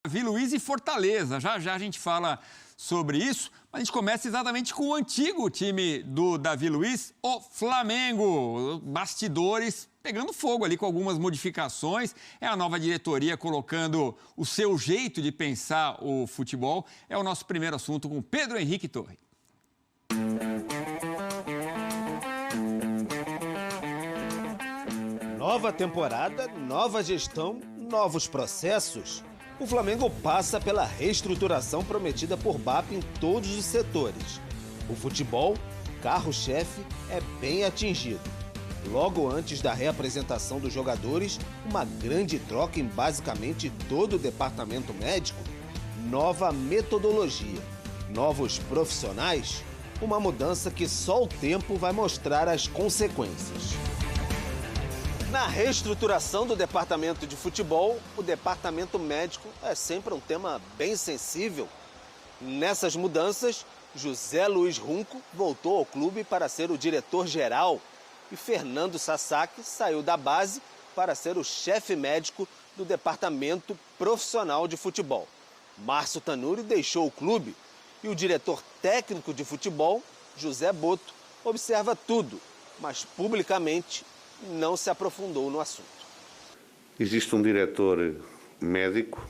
Davi Luiz e Fortaleza. Já já a gente fala sobre isso, mas a gente começa exatamente com o antigo time do Davi Luiz, o Flamengo. Bastidores pegando fogo ali com algumas modificações. É a nova diretoria colocando o seu jeito de pensar o futebol. É o nosso primeiro assunto com Pedro Henrique Torre. Nova temporada, nova gestão, novos processos. O Flamengo passa pela reestruturação prometida por BAP em todos os setores. O futebol, carro-chefe, é bem atingido. Logo antes da reapresentação dos jogadores, uma grande troca em basicamente todo o departamento médico, nova metodologia, novos profissionais, uma mudança que só o tempo vai mostrar as consequências. Na reestruturação do departamento de futebol, o departamento médico é sempre um tema bem sensível. Nessas mudanças, José Luiz Runco voltou ao clube para ser o diretor-geral e Fernando Sasaki saiu da base para ser o chefe médico do departamento profissional de futebol. Márcio Tanuri deixou o clube e o diretor técnico de futebol, José Boto, observa tudo, mas publicamente não se aprofundou no assunto. Existe um diretor médico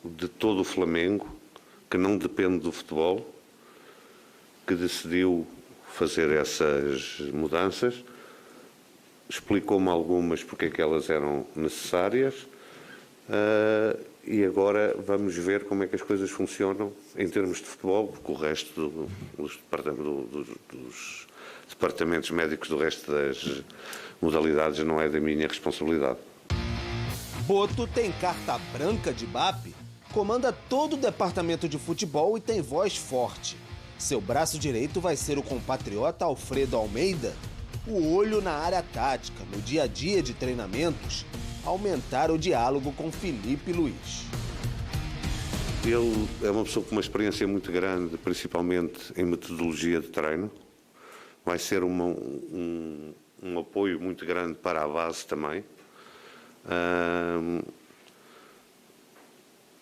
de todo o Flamengo, que não depende do futebol, que decidiu fazer essas mudanças, explicou-me algumas porque é que elas eram necessárias e agora vamos ver como é que as coisas funcionam em termos de futebol, porque o resto dos departamentos médicos do resto das modalidades não é da minha responsabilidade. Boto tem carta branca de BAP, comanda todo o departamento de futebol e tem voz forte. Seu braço direito vai ser o compatriota Alfredo Almeida, o olho na área tática, no dia a dia de treinamentos, aumentar o diálogo com Felipe Luiz. Ele é uma pessoa com uma experiência muito grande, principalmente em metodologia de treino. Vai ser um apoio muito grande para a base também.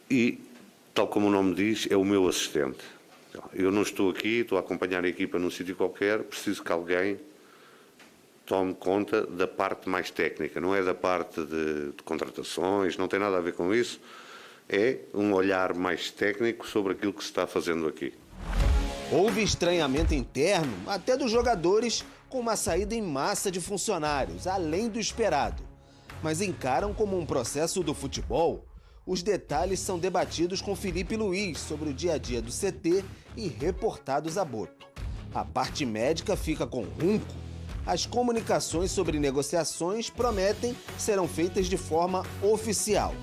E, tal como o nome diz, é o meu assistente. Eu não estou aqui, estou a acompanhar a equipa num sítio qualquer, preciso que alguém tome conta da parte mais técnica, não é da parte de contratações, não tem nada a ver com isso. É um olhar mais técnico sobre aquilo que se está fazendo aqui. Houve estranhamento interno, até dos jogadores, com uma saída em massa de funcionários, além do esperado. Mas encaram como um processo do futebol. Os detalhes são debatidos com Felipe Luiz sobre o dia a dia do CT e reportados a Boto. A parte médica fica com Runco. As comunicações sobre negociações prometem serão feitas de forma oficial.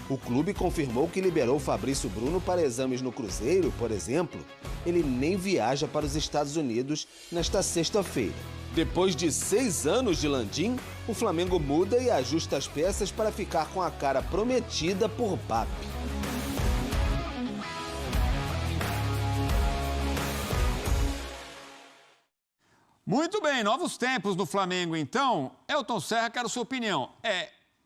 O clube confirmou que liberou Fabrício Bruno para exames no Cruzeiro, por exemplo. Ele nem viaja para os Estados Unidos nesta sexta-feira. Depois de 6 anos de Landim, o Flamengo muda e ajusta as peças para ficar com a cara prometida por BAP. Muito bem, novos tempos no Flamengo, então. Elton Serra, quero sua opinião.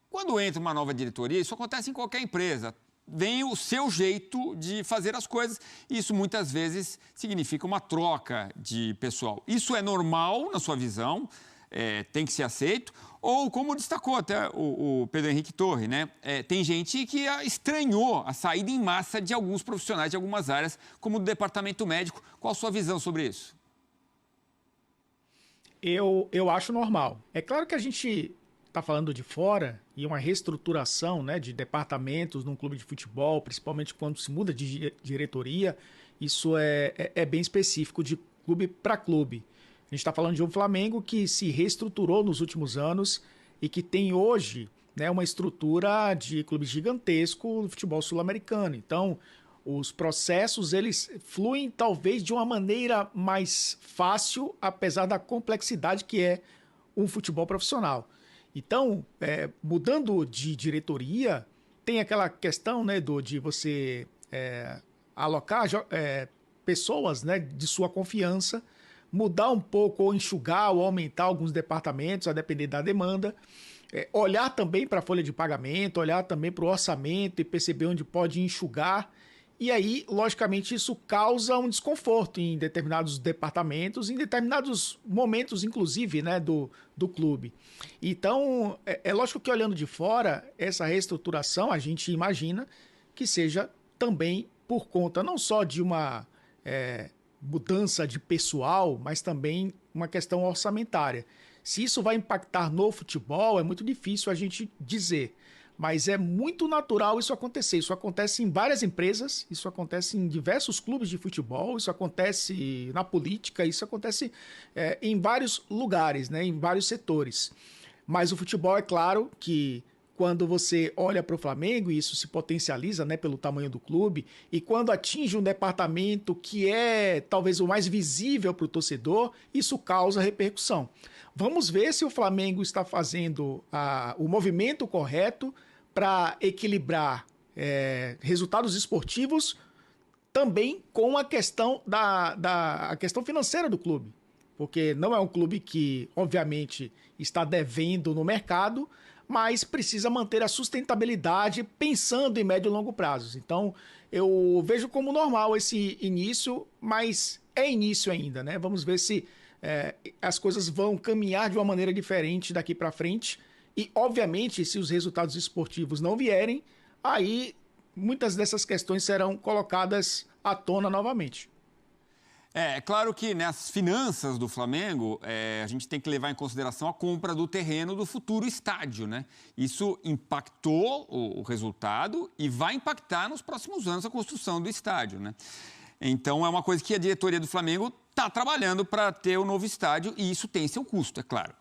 Quando entra uma nova diretoria, isso acontece em qualquer empresa. Vem o seu jeito de fazer as coisas. Isso muitas vezes significa uma troca de pessoal. Isso é normal na sua visão, tem que ser aceito. Ou, como destacou até o Pedro Henrique Torre, né? Tem gente que estranhou a saída em massa de alguns profissionais de algumas áreas, como o departamento médico. Qual a sua visão sobre isso? Eu acho normal. É claro que a gente está falando de fora e uma reestruturação, né, de departamentos num clube de futebol, principalmente quando se muda de diretoria, isso é bem específico de clube para clube. A gente está falando de um Flamengo que se reestruturou nos últimos anos e que tem hoje, né, uma estrutura de clube gigantesco no futebol sul-americano. Então, os processos eles fluem talvez de uma maneira mais fácil, apesar da complexidade que é um futebol profissional. Então, mudando de diretoria, tem aquela questão, né, de você alocar pessoas, né, de sua confiança mudar um pouco, ou enxugar, ou aumentar alguns departamentos, a depender da demanda. Olhar também para a folha de pagamento, olhar também para o orçamento e perceber onde pode enxugar. E aí, logicamente, isso causa um desconforto em determinados departamentos, em determinados momentos, inclusive, né, do clube. Então, é lógico que olhando de fora, essa reestruturação, a gente imagina que seja também por conta não só de uma mudança de pessoal, mas também uma questão orçamentária. Se isso vai impactar no futebol, é muito difícil a gente dizer. Mas é muito natural isso acontecer. Isso acontece em várias empresas, isso acontece em diversos clubes de futebol, isso acontece na política, isso acontece em vários lugares, né, em vários setores. Mas o futebol, é claro que quando você olha para o Flamengo, e isso se potencializa, né, pelo tamanho do clube, e quando atinge um departamento que é talvez o mais visível para o torcedor, isso causa repercussão. Vamos ver se o Flamengo está fazendo o movimento correto para equilibrar resultados esportivos também com a questão a questão financeira do clube. Porque não é um clube que, obviamente, está devendo no mercado, mas precisa manter a sustentabilidade pensando em médio e longo prazo. Então, eu vejo como normal esse início, mas é início ainda, né? Vamos ver se as coisas vão caminhar de uma maneira diferente daqui para frente. E, obviamente, se os resultados esportivos não vierem, aí muitas dessas questões serão colocadas à tona novamente. É claro que nas finanças do Flamengo, a gente tem que levar em consideração a compra do terreno do futuro estádio, né? Isso impactou o resultado e vai impactar nos próximos anos a construção do estádio, né? Então, é uma coisa que a diretoria do Flamengo está trabalhando para ter o novo estádio e isso tem seu custo, é claro.